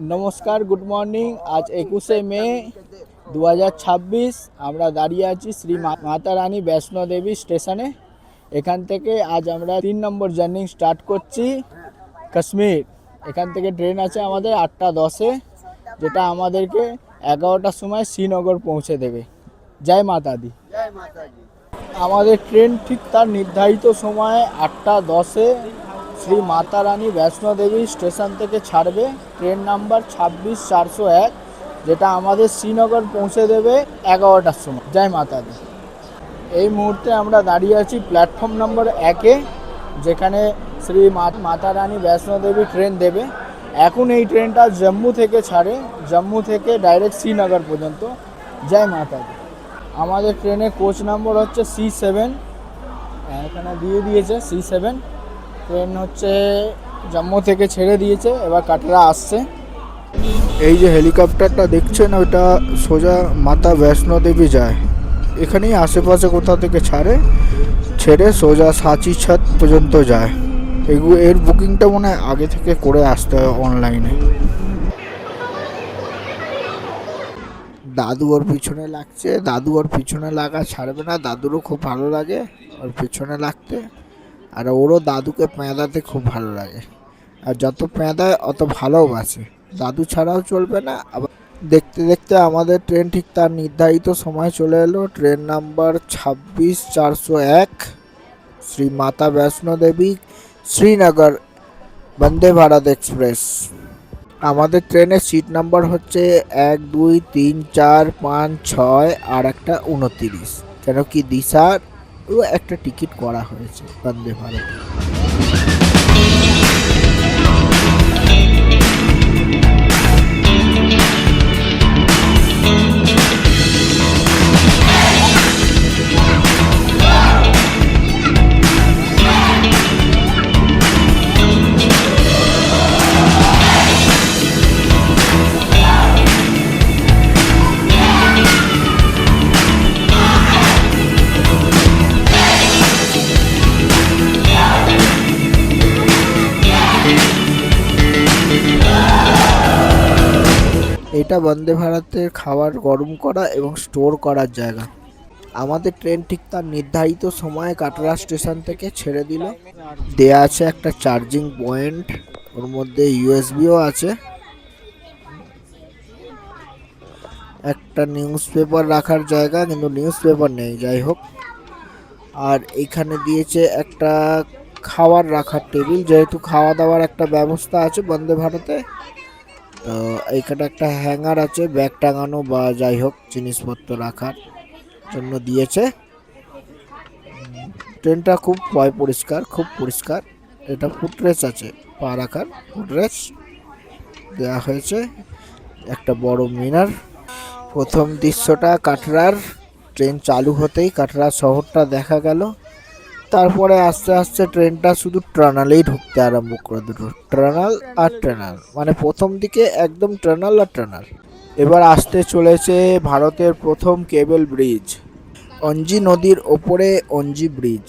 নমস্কার, good morning. আজ 21শে মে 2026। আমরা দাঁড়িয়ে আছি শ্রী মাতা রানী বৈষ্ণো দেবী স্টেশনে। এখান থেকে আজ আমরা 3 নম্বর জার্নি স্টার্ট করছি কাশ্মীর। এখান থেকে ট্রেন আছে আমাদের 8:10-এ, যেটা আমাদেরকে 11টার সময় শ্রীনগর পৌঁছে দেবে। জয় মাতা দি। আমাদের ট্রেন ঠিক তার নির্ধারিত সময়ে 8:10-এ শ্রী মাতা রানী বৈষ্ণো দেবী স্টেশন থেকে ছাড়বে। ট্রেন নাম্বার 26-401, যেটা আমাদের শ্রীনগর পৌঁছে দেবে 11টার সময়। জয় মাতা দি। এই মুহূর্তে আমরা দাঁড়িয়ে আছি প্ল্যাটফর্ম নম্বর 1-এ, যেখানে শ্রী মাতা রানী বৈষ্ণো দেবী ট্রেন দেবে। এখন এই ট্রেনটা জম্মু থেকে ছাড়ে, জম্মু থেকে ডাইরেক্ট শ্রীনগর পর্যন্ত। জয় মাতা দি। আমাদের ট্রেনের কোচ নম্বর হচ্ছে C7, এখানে দিয়ে দিয়েছে C7। ট্রেন হচ্ছে জম্মু থেকে ছেড়ে দিয়েছে, এবার কাটরা আসছে। এই যে হেলিকপ্টারটা দেখছেন, ওইটা সোজা মাতা বৈষ্ণো দেবী যায়। এখানেই আশেপাশে কোথাও থেকে ছেড়ে সোজা সাঁচি ছাদ পর্যন্ত যায়। এর বুকিংটা মনে হয় আগে থেকে করে আসতে হয় অনলাইনে। দাদু ওর পিছনে লাগছে, দাদু ওর পিছনে লাগা ছাড়বে না। দাদুরও খুব ভালো লাগে ওর পিছনে লাগতে, আর ওরও দাদুকে পেঁদাতে খুব ভালো লাগে। আর যত পেঁদায় অত ভালোবাসে। দাদু ছাড়াও চলবে না। আবার দেখতে দেখতে আমাদের ট্রেন ঠিক তার নির্ধারিত সময় চলে এলো। ট্রেন নাম্বার 26-401, শ্রী মাতা বৈষ্ণো দেবী শ্রীনগর বন্দে ভারত এক্সপ্রেস। আমাদের ট্রেনের সিট নাম্বার হচ্ছে 1, 2, 3, 4, 5, 6 আর একটা 29। কেন কি দিশার একটা টিকিট করা হয়েছে বন্দে ভারত। এটা বন্দে ভারতের খাবার গরম করা এবং স্টোর করার জায়গা। আমাদের ট্রেন ঠিক তার নির্ধারিত সময়ে কাটরা স্টেশন থেকে ছেড়ে দিল। দেয়া আছে একটা চার্জিং পয়েন্ট, ওর মধ্যে ইউএসবিও আছে। একটা নিউজ পেপার রাখার জায়গা, কিন্তু নিউজ পেপার নেই, যাই হোক। আর এখানে দিয়েছে একটা খাবার রাখার টেবিল, যেহেতু খাওয়া দাওয়ার একটা ব্যবস্থা আছে বন্দে ভারতে। তো এইখানে একটা হ্যাঙ্গার আছে ব্যাগ টাঙানো বা যাই হোক জিনিসপত্র রাখার জন্য দিয়েছে। ট্রেনটা খুব পরিষ্কার, খুব পরিষ্কার। এটা ফুটরেস্ট আছে, পা রাখার ফুটরেস্ট দেওয়া হয়েছে। একটা বড় মিনার। প্রথম দৃশ্যটা কাটরার। ট্রেন চালু হতেই কাটরা শহরটা দেখা গেল। তারপরে আস্তে আস্তে ট্রেনটা শুধু টানেলেই ঢুকতে আরম্ভ করে দিল। টানেল আর টানেল, মানে প্রথম দিকে একদম টানেল আর টানেল। এবার আসতে চলেছে ভারতের প্রথম কেবল ব্রিজ, অঞ্জি নদীর ওপরে অঞ্জি ব্রিজ।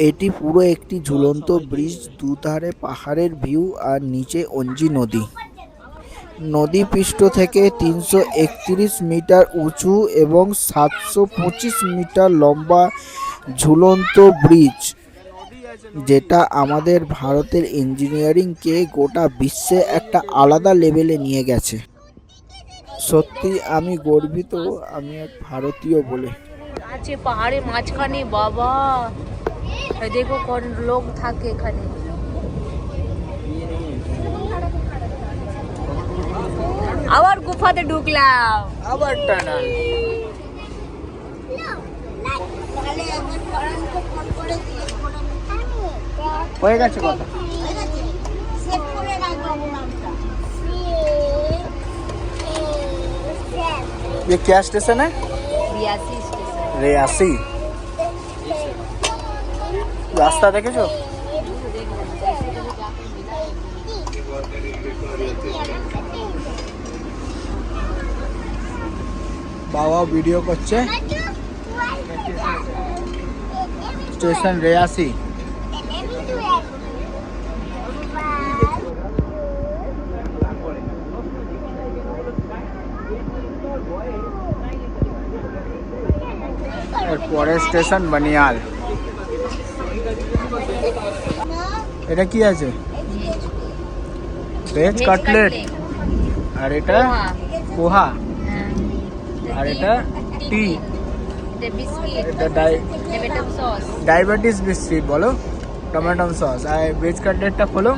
এটি পুরো একটি ঝুলন্ত ব্রিজ, দুধারে পাহাড়ের ভিউ আর নিচে অঞ্জি নদী। নদী পৃষ্ঠ থেকে 331 মিটার উঁচু এবং 725 মিটার লম্বা ঝুলন্ত ব্রিজ, যেটা আমাদের ভারতের ইঞ্জিনিয়ারিংকে গোটা বিশ্বে একটা আলাদা লেভেলে নিয়ে গেছে। সত্যি আমি গর্বিত, আমি এক ভারতীয় বলে। আছে পাহাড়ের মাঝখানে, বাবা দেখো কোন লোক থাকে এখানে। আবার গুফাতে ঢুকলাম, আবার টানাল। হয়ে গেছে কথা। ये क्या स्टेशन है? रियासी स्टेशन। रेयासी। रास्ता দেখেছো? বাবা ভিডিও করছে। স্টেশন রেয়াসি। এর পরের স্টেশন বানিয়াল। এটা কি আছে? Veg cutlet. আর এটা পোহা। আর এটা টি। এটা ডায়াবেটিস বিস্কিট বলো, টমেটো সস। আর ভেজ কাটলেটটা খোলো।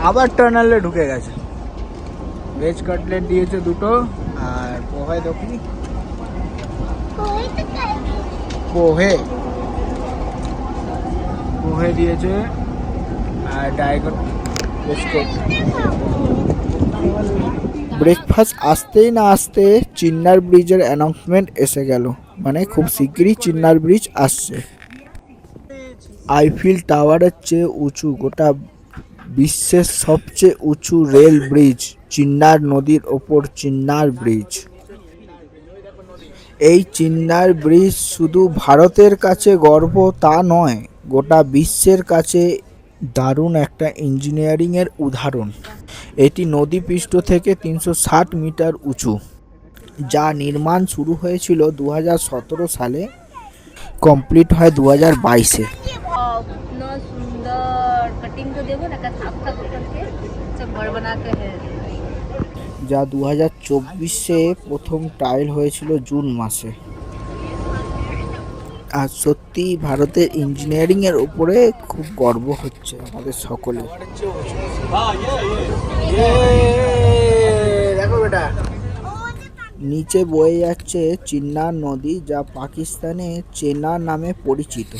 আবার টার্নালে ঢুকে গেছে। ভেজ কাটলেট দিয়েছে দুটো, আর পোহায় দেখি পোহে দিয়েছে, আর ডায়গন বিস্কুট। ব্রেকফাস্ট আসতেই না আসতে চিন্নার ব্রিজের অ্যানাউন্সমেন্ট এসে গেল, মানে খুব শিগগিরই চিন্নার ব্রিজ আসছে। আইফিল টাওয়ারের চেয়ে উঁচু, গোটা বিশ্বের সবচেয়ে উঁচু রেল ব্রিজ চিন্নার নদীর ওপর চিন্নার ব্রিজ। এই চিন্নার ব্রিজ শুধু ভারতের কাছে গর্ব তা নয়, গোটা বিশ্বের কাছে দারুণ একটা ইঞ্জিনিয়ারিংয়ের উদাহরণ। এটি নদীপৃষ্ঠ থেকে 360 মিটার উঁচু, যা নির্মাণ শুরু হয়েছিল 2017 সালে, কমপ্লিট হয় 2022-এ। कितना सुंदर कटिंग तो देखो ना, थाप थाप करके सब घर बना के है। যা 2024-এ প্রথম টাইল হয়েছিল জুন মাসে। আর সত্যি ভারতের ইঞ্জিনিয়ারিং এর উপরে খুব গর্ব হচ্ছে আমাদের সকলে। দেখো বেটা, নিচে বয়ে যাচ্ছে চিন্নার নদী, যা পাকিস্তানে চেনাব নামে পরিচিত।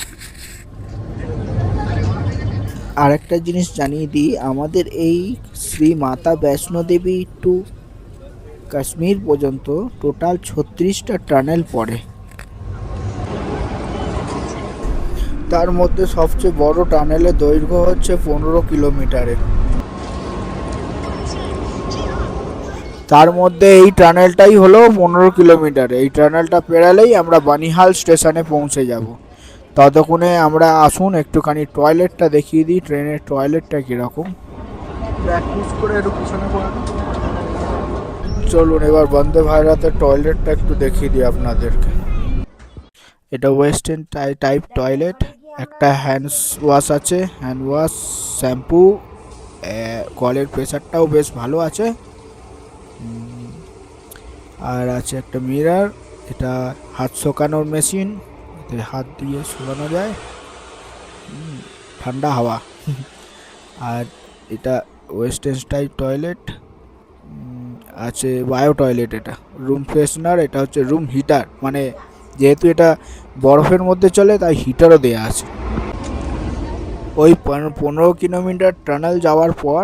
আরেকটা জিনিস জানিয়ে দিই, আমাদের এই শ্রী মাতা বৈষ্ণো দেবী টু কাশ্মীর পর্যন্ত টোটাল 36টা টানেল পড়ে। তার মধ্যে সবচেয়ে বড় টানেলের দৈর্ঘ্য হচ্ছে 15 কিলোমিটারের। তার মধ্যে এই টানেলটাই হলো 15 কিলোমিটার। এই টানেলটা পেরালেই আমরা বানিহাল স্টেশনে পৌঁছে যাব। ততক্ষণে আমরা আসুন একটুখানি টয়লেটটা দেখিয়ে দিই, ট্রেনের টয়লেটটা কীরকম। প্র্যাকটিস করে একটু পিছনে পড়ানো। চলুন এবার বন্দে ভারতের টয়লেটটা একটু দেখিয়ে দিই আপনাদেরকে। এটা ওয়েস্টার্ন টাইপ টয়লেট। একটা হ্যান্ড ওয়াশ আছে, হ্যান্ড ওয়াশ, শ্যাম্পু, কলের প্রেসারটাও বেশ ভালো আছে। আর আছে একটা মিরর, এটা হাত শোকানোর মেশিন, এতে হাত দিয়ে শুকানো যায়, ঠান্ডা হাওয়া। আর এটা ওয়েস্টার্ন টাইপ টয়লেট আছে, বায়ো টয়লেট। এটা রুম ফ্রেশনার, এটা হচ্ছে রুম হিটার, মানে যেহেতু এটা বরফের মধ্যে চলে তাই হিটারও দেওয়া আছে। ওই 15 কিলোমিটার টানেল যাওয়ার পর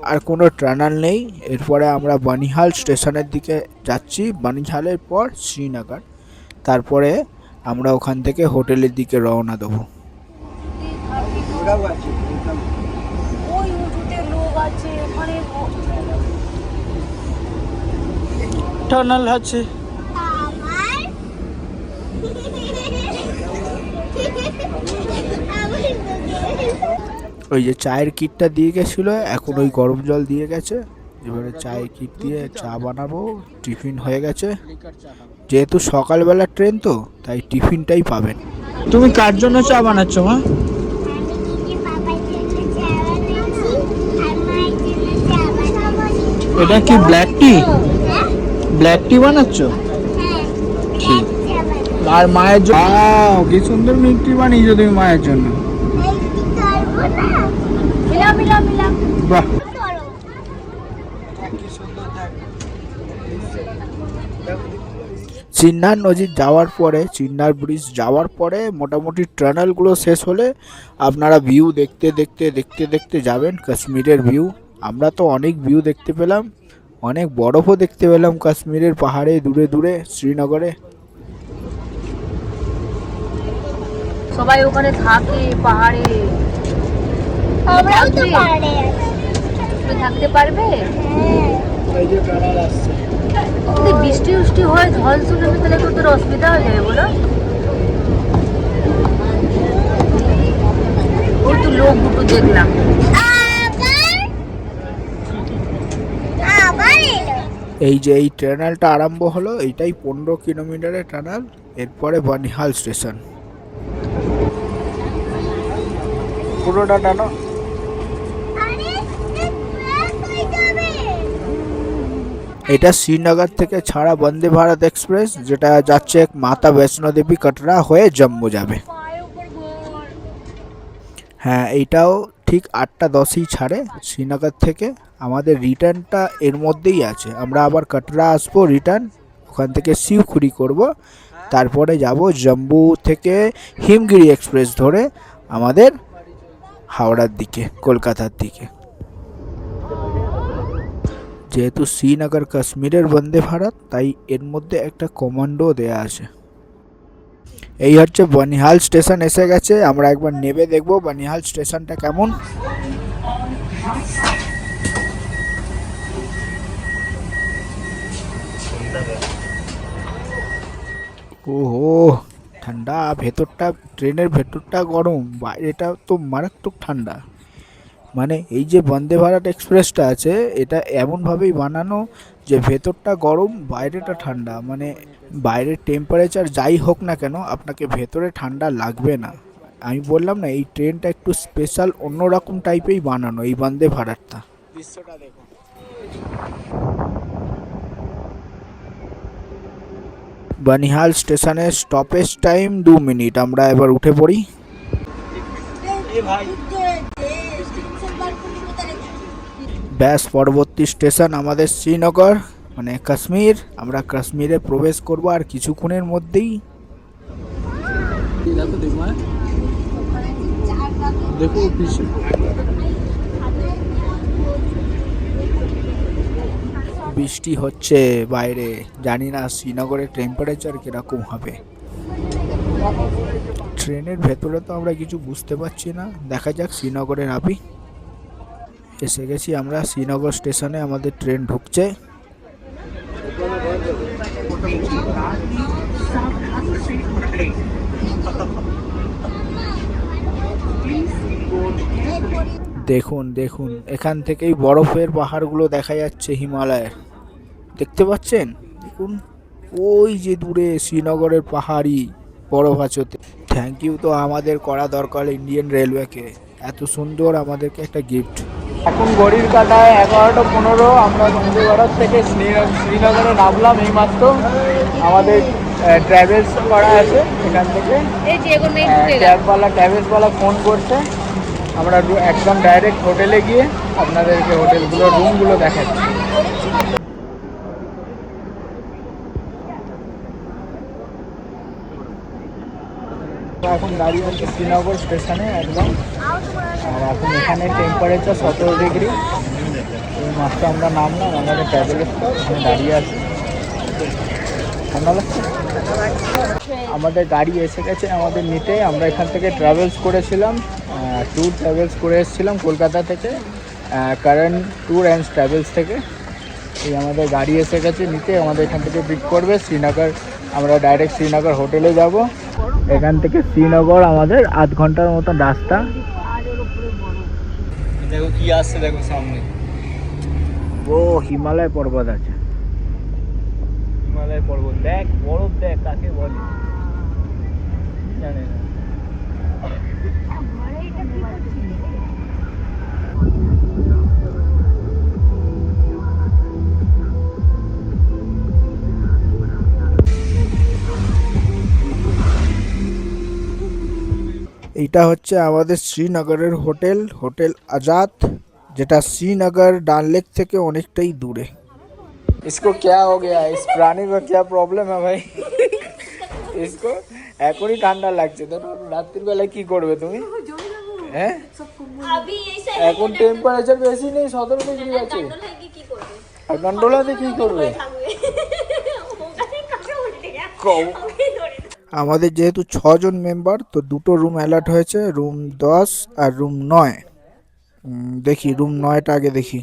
আর কোনো টানেল নেই। এরপরে আমরা বানিহাল স্টেশনের দিকে যাচ্ছি, বানিহালের পর শ্রীনগর, তারপরে আমরা ওখান থেকে হোটেলের দিকে রওনা দেবো। টানেল আছে। ওই যে চায়ের কিটটা দিয়ে গেছিলো, এখন ওই গরম জল দিয়ে গেছে। এবারে চায়ের কিট দিয়ে চা বানাবো, টিফিন হয়ে গেছে। যেহেতু সকালবেলা ট্রেন তো তাই টিফিনটাই পাবেন। তুমি কার জন্য চা বানাচ্ছ মা? এটা কি ব্ল্যাক টি? ব্ল্যাক টি বানাচ্ছ? ঠিক। আর মায়ের জন্য কি সুন্দর মিষ্টি বানিয়েছো তুমি মায়ের জন্য। বাহ, চিন্নার নদী যাওয়ার পরে, চিন্নার ব্রিজ যাওয়ার পরে মোটামুটি টানেলগুলো শেষ হলে আপনারা ভিউ দেখতে দেখতে দেখতে দেখতে যাবেন কাশ্মীরের ভিউ। আমরা তো অনেক ভিউ দেখতে পেলাম, অনেক বরফও দেখতে পেলাম কাশ্মীরের পাহাড়ে, দূরে দূরে শ্রীনগরে। সবাই ওখানে থাকে পাহাড়ে, আমরাও তো পাহাড়ে আছি। তুমি থাকতে পারবে? এই যে টানেল আসছে। যদি বৃষ্টি উষ্টি হয়, ঝড় শুনে তাহলে তো তোর অসুবিধা হয়ে যাবে বলো। ওই তো লোক দুটো দেখলাম। এই যে এই টানেলটা আরম্ভ হলো, এইটাই 15 কিলোমিটারের টানেল। এরপরে বানিহাল স্টেশন পুরোটা টানো। এটা শ্রীনগর থেকে ছাড়া বন্দে ভারত এক্সপ্রেস, যেটা যাচ্ছে মাতা বৈষ্ণো দেবী কাটরা হয়ে জম্মু যাবে। হ্যাঁ, এইটাও ঠিক 8টা 10ই ছাড়ে শ্রীনগর থেকে। আমাদের রিটার্নটা এর মধ্যেই আছে, আমরা আবার কাটরা আসবো রিটার্ন, ওখান থেকে শিউখুরি করব, তারপরে যাব জম্মু থেকে হিমগিরি এক্সপ্রেস ধরে আমাদের হাওড়ার দিকে, কলকাতার দিকে। যেহেতু শ্রীনগর কাশ্মীরের বন্দে ভারত, তাই এর মধ্যে একটা কমান্ডো দেয়া আছে। এই হচ্ছে বনিহাল স্টেশন এসে গেছে, আমরা একবার নেবে দেখবো বনিহাল স্টেশনটা কেমন। ওহো, ঠান্ডা ভেতরটা, ট্রেনের ভেতরটা গরম, বাইরেটা তো মারাত্মক ঠান্ডা। মানে এই যে বন্দে ভারত এক্সপ্রেসটা আছে, এটা এমনভাবেই বানানো যে ভেতরটা গরম বাইরেটা ঠান্ডা। মানে বাইরের টেম্পারেচার যাই হোক না কেন, আপনাকে ভেতরে ঠান্ডা লাগবে না। আমি বললাম না, এই ট্রেনটা একটু স্পেশাল অন্যরকম টাইপেই বানানো এই বন্দে ভারতটা। দৃশ্যটা দেখো। বানিহাল স্টেশনের স্টপেজ টাইম 2 মিনিট। আমরা এবার উঠে পড়ি। ব্যাস, পরবর্তী স্টেশন আমাদের শ্রীনগর, মানে কাশ্মীর। আমরা কাশ্মীরে প্রবেশ করব আর কিছুক্ষণের মধ্যেই। দেখো বৃষ্টি হচ্ছে বাইরে, জানি না শ্রীনগরের টেম্পারেচার কিরকম হবে। ট্রেনের ভেতরে তো আমরা কিছু বুঝতে পারছি না, দেখা যাক শ্রীনগরে নামি। এসে গেছি আমরা শ্রীনগর স্টেশনে, আমাদের ট্রেন ঢুকছে। দেখুন দেখুন, এখান থেকেই বরফের পাহাড়গুলো দেখা যাচ্ছে, হিমালয়ের। দেখতে পাচ্ছেন? দেখুন ওই যে দূরে শ্রীনগরের পাহাড়ি বরফ আছতে। থ্যাংক ইউ তো আমাদের করা দরকার ইন্ডিয়ান রেলওয়েকে, এত সুন্দর আমাদেরকে একটা গিফট। এখন ঘড়ির কাঁটায় 11টা 15। আমরা বন্দে ভারত থেকে শ্রীনগরে নামলাম এইমাত্র। আমাদের ট্রাভেলস করা আছে এখান থেকে, ট্রাভেলসওয়ালা ফোন করছে। আমরা একদম ডাইরেক্ট হোটেলে গিয়ে আপনাদেরকে হোটেলগুলোর রুমগুলো দেখাচ্ছি। এখন দাঁড়িয়ে আছে শ্রীনগর স্টেশনে একদম। আর এখন এখানে টেম্পারেচার 17 ডিগ্রি। এই মাত্র আমরা নামলাম, আমাদের ট্রাভেলার্সটা ওখানে দাঁড়িয়ে আছে। ঠান্ডা লাগছে। আমাদের গাড়ি এসে গেছে আমাদের নিতে। আমরা এখান থেকে ট্রাভেলস করেছিলাম, ট্যুর ট্রাভেলস করে এসেছিলাম কলকাতা থেকে, কারেন্ট ট্যুর অ্যান্ড ট্রাভেলস থেকে। এই আমাদের গাড়ি এসে গেছে নিতে, আমাদের এখান থেকে পিক করবে শ্রীনগর। আমরা ডাইরেক্ট শ্রীনগর হোটেলে যাব। এখান থেকে শ্রীনগর আমাদের আধ ঘন্টার মতন রাস্তা। দেখো কি আসছে, দেখো সামনে। ও হিমালয় পর্বত আছে, হিমালয় পর্বত। দেখ বরফ, দেখ কাকে বলে জানে না। এইটা হচ্ছে আমাদের শ্রীনগরের হোটেল, হোটেল আজাদ, যেটা শ্রীনগর ডাল লেক থেকে অনেকটাই দূরে। इसको क्या हो गया, इस प्राणी को क्या प्रॉब्लम है भाई? इसको এখনই ঠান্ডা লাগছে, ধরো রাত্রির বেলায় কি করবে তুমি? হ্যাঁ, এখন টেম্পারেচার বেশি নেই, 17 ডিগ্রি আছে। আর গন্ডোলাতে কি করবে? আমাদের যেহেতু 6জন মেম্বার, তো 2টো রুম অ্যালার্ট হয়েছে, রুম 10 আর রুম 9। দেখি রুম 9টা আগে দেখি।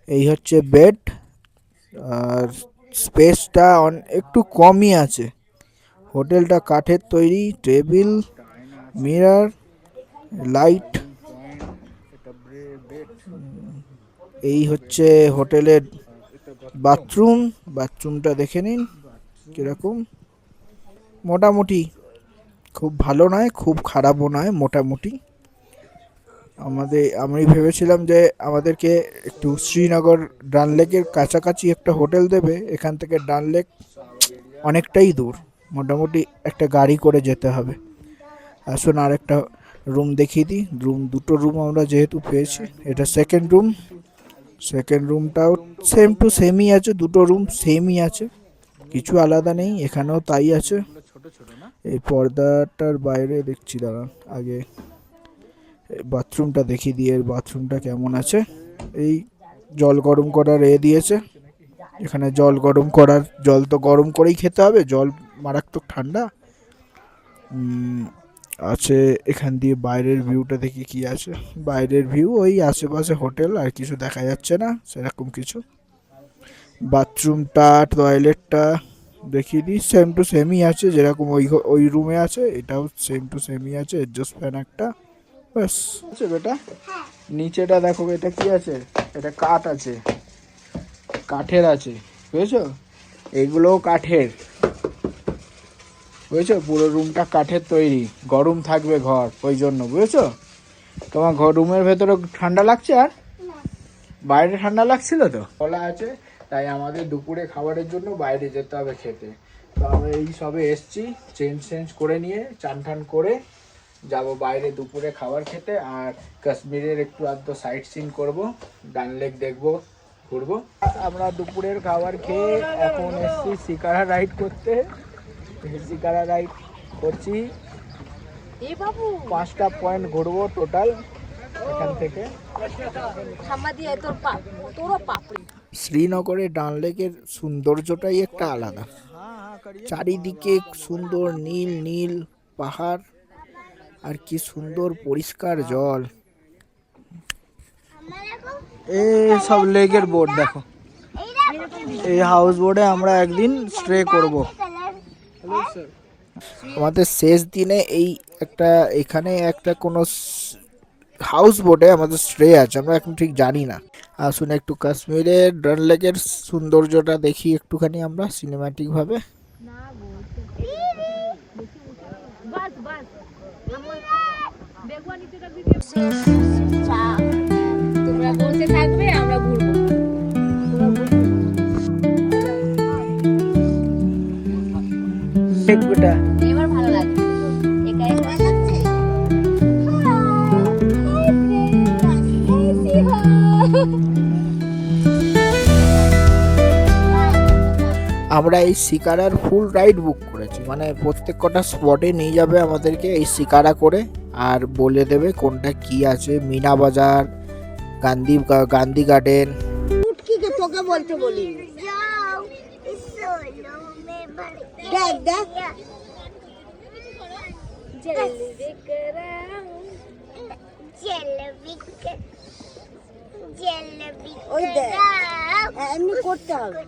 এই হচ্ছে বেড, আর স্পেসটা একটু কমই আছে। হোটেলটা কাঠের তৈরি, টেবিল, মিরর, লাইট। এই হচ্ছে হোটেলের বাথরুমটা দেখে নিন কিরকম, মোটামুটি খুব ভালো নয় খুব খারাপও নয়, মোটামুটি। আমি ভেবেছিলাম যে আমাদেরকে একটু শ্রীনগর ডাল লেকের কাছাকাছি একটা হোটেল দেবে, এখান থেকে ডাল লেক অনেকটাই দূর, মোটামুটি একটা গাড়ি করে যেতে হবে। আসুন আর একটা রুম দেখিয়ে দিই। দুটো রুম আমরা যেহেতু পেয়েছি, এটা সেকেন্ড রুমটাও সেম টু সেমই আছে, দুটো রুম সেমই আছে, কিছু আলাদা নেই, এখানেও তাই আছে। এই পর্দাটার বাইরে দেখছি, দাঁড়ান আগে বাথরুমটা দেখিয়ে দিয়ে, বাথরুমটা কেমন আছে। এই জল গরম করার দিয়েছে, এখানে জল তো গরম করেই খেতে হবে, জল মারাত্মক ঠান্ডা আছে। এখান দিয়ে বাইরের ভিউটা দেখি কি আছে, বাইরের ভিউ ওই আশেপাশে হোটেল, আর কিছু দেখা যাচ্ছে না সেরকম কিছু। বাথরুমটা টয়লেটটা দেখিয়ে দিই, সেম টু সেমই আছে, যেরকম ওই রুমে আছে এটাও সেম টু সেমই আছে, এক্সস্ট ফ্যান একটা, ব্যাস আছে বেটা। নিচেটা দেখো, এটা কি আছে, এটা কাঠ আছে, কাঠের আছে, বুঝেছো, এগুলোও কাঠের, বুঝেছো, পুরো রুমটা কাঠের তৈরি, গরম থাকবে ঘর ওই জন্য, বুঝেছো। তোমার রুমের ভেতরে ঠান্ডা লাগছে, আর বাইরে ঠান্ডা লাগছিল তো, খোলা আছে, তাই আমাদের দুপুরে খাবারের জন্য বাইরে যেতে হবে খেতে। তো আমরা এই সবে এসছি, চেঞ্জ করে নিয়ে চান করে যাব বাইরে দুপুরে খাবার খেতে, আর কাশ্মীরের একটু আধটু সাইট সিন করবো, ডাল লেক দেখবো, ঘুরবো। আমরা দুপুরের খাবার খেয়ে এখন এসছি শিকারা রাইড করতে, শিকারা রাইড করছি, 5টা পয়েন্ট ঘুরবো টোটাল এখান থেকে। শ্রীনগরে ডাল লেকের সৌন্দর্যটাই একটা আলাদা, চারিদিকে সুন্দর নীল নীল পাহাড়, আর কি সুন্দর পরিষ্কার জল। এই সব লেকের বোর্ড দেখো, এই হাউস বোটে আমরা একদিন স্টে করব। আমাদের শেষ দিনে এখানে একটা কোনো হাউস বোটে আমাদের স্টে আছে, আমরা এখন ঠিক জানি না। আসুন একটু কাশ্মীরের ডাল লেকের সৌন্দর্যটা দেখি একটুখানি আমরা সিনেম্যাটিক ভাবে। তোমরা বসে থাকবে, আমরা ঘুরবো। এবার ভালো লাগছে, একাই ভালো লাগছে। আমরা এই শিকারার ফুল রাইড বুক করেছি, মানে প্রত্যেক কটা স্পটে নিয়ে যাবে আমাদেরকে এই শিকারা করে, আর বলে দেবে কোনটা কি আছে, মিনা বাজার, গান্ধী গার্ডেন। তোকে বলতে বলি, দেখ দেখ ওই দেখ, এমনি করতে হবে।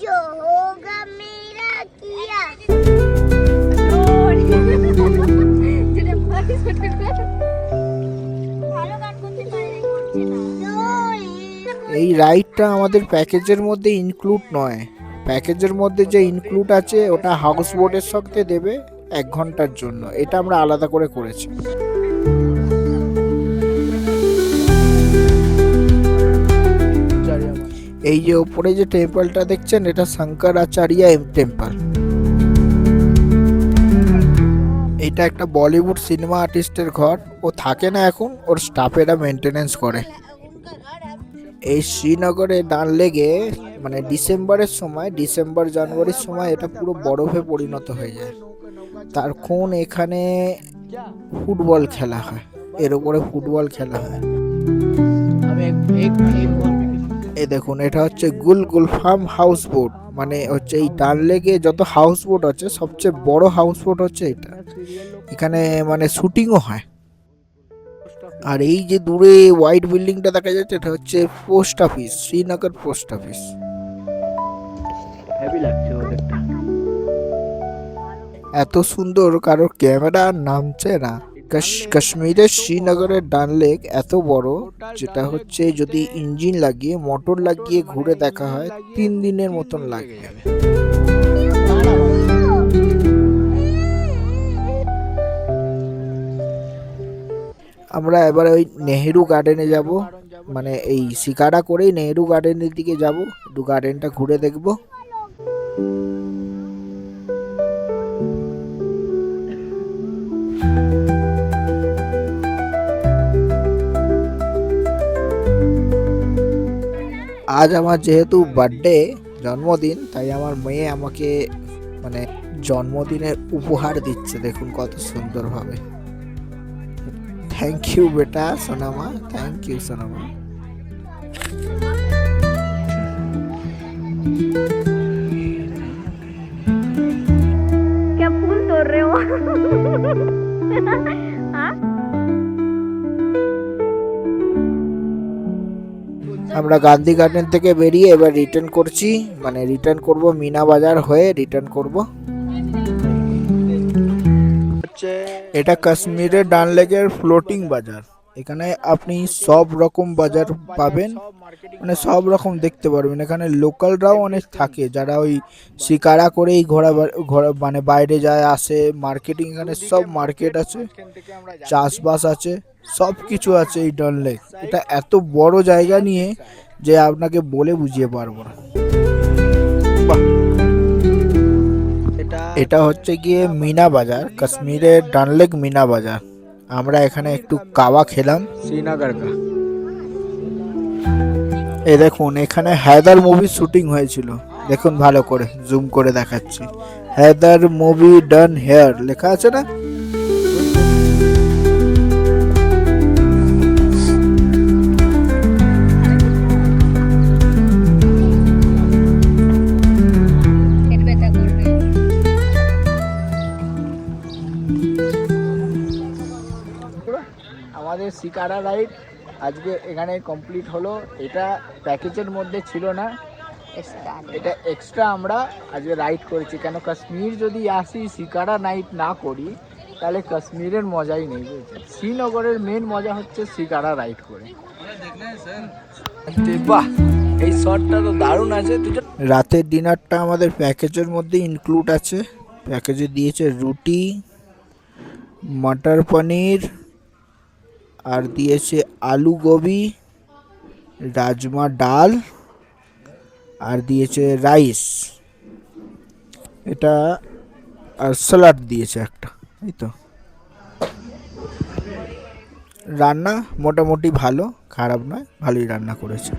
जो होगा मेरा किया এই রাইডটা আমাদের প্যাকেজের মধ্যে ইনক্লুড নয়, প্যাকেজের মধ্যে যে ইনক্লুড আছে ওটা হাউস বোটের সাথে দেবে 1 ঘন্টার জন্য, এটা আমরা আলাদা করে করেছি। এই যে উপরে যে টেম্পলটা দেখছেন, এটা শঙ্করাচার্য টেম্পল। এটা একটা বলিউড সিনেমা আর্টিস্টের ঘর, ও থাকে না এখন, ওর স্টাফেরা মেনটেনেন্স করে। এই শ্রীনগরে ডাল লেগে মানে ডিসেম্বর জানুয়ারির সময় এটা পুরো বরফে পরিণত হয়ে যায়, তখন এখানে ফুটবল খেলা হয়, এর উপরে ফুটবল খেলা হয়। এই দেখুন, এটা হচ্ছে গুলফাম হাউস বোট, মানে হচ্ছে এই ডাল লেগে যত হাউস বোট আছে সবচেয়ে বড় হাউস বোট হচ্ছে এটা, এখানে মানে শুটিংও হয়। আর এই যে দূরে হোয়াইট বিল্ডিংটা দেখা যাচ্ছে, এটা হচ্ছে post office, Srinagar post office. Heavy লাগছে ওদেরটা, এত সুন্দর, কারোর ক্যামেরা নামছে না, কাশ্মীরের শ্রীনগরের ডাল লেক এত বড়, যেটা হচ্ছে যদি ইঞ্জিন লাগিয়ে মোটর লাগিয়ে ঘুরে দেখা হয় 3 দিনের মতন লাগে। আমরা এবার ওই নেহেরু গার্ডেনে যাব, মানে এই শিকারা করেই নেহেরু গার্ডেনের দিকে যাব, একটু গার্ডেনটা ঘুরে দেখব। আজ আমার যেহেতু বার্থডে, জন্মদিন, তাই আমার মেয়ে আমাকে মানে জন্মদিনের উপহার দিচ্ছে, দেখুন কত সুন্দরভাবে। থ্যাংক ইউ বেটা সোনামা, থ্যাংক ইউ সোনামা। क्या फूल तोड़ रहे हो? আমরা গান্ধী গার্ডেন থেকে বেরিয়ে এবার রিটার্ন করছি, মানে রিটার্ন করব, মিনা বাজার হয়ে রিটার্ন করব। এটা কাশ্মীরের ডাল লেকের ফ্লোটিং বাজার। এখানে আপনি সব রকম বাজার পাবেন, মানে সব রকম দেখতে পারবেন। এখানে লোকালরাও অনেক থাকে, যারা ওই শিকারা করেই ঘোরা মানে বাইরে যায় আসে। মার্কেটিং, এখানে সব মার্কেট আছে, চাষবাস আছে, সব কিছু আছে এই ডাল লেক। এটা এত বড় জায়গা নিয়ে যে আপনাকে বলে বুঝিয়ে পারবো না। এটা হচ্ছে গিয়ে মিনা বাজার, কাশ্মীরের ডাল লেক মিনা বাজার। আমরা এখানে একটু কাওয়া খেলাম, শ্রীনগর কা। এই দেখুন, এখানে হায়দার মুভি শুটিং হয়েছিল, দেখুন ভালো করে জুম করে দেখাচ্ছি। হায়দার মুভি ডান হেয়ার লেখা আছে না। আমাদের শিকারা রাইড আজকে এখানে কমপ্লিট হলো। এটা প্যাকেজের মধ্যে ছিল না, এটা এক্সট্রা আমরা আজকে রাইড করেছি। কেন কাশ্মীর যদি আসি শিকারা নাইট না করি তাহলে কাশ্মীরের মজাই নেই, বুঝছেন। শ্রীনগরের মেন মজা হচ্ছে শিকারা রাইড করে। বাহ, এই শটটা তো দারুণ আছে। রাতের ডিনারটা আমাদের প্যাকেজের মধ্যে ইনক্লুড আছে। প্যাকেজে দিয়েছে রুটি, মটর পনির, আর দিয়েছে আলু গোবি, রাজমা ডাল, আর দিয়েছে রাইস, এটা আর স্যালাড দিয়েছে একটা। এই তো রান্না মোটামুটি ভালো, খারাপ নয়, ভালোই রান্না করেছে।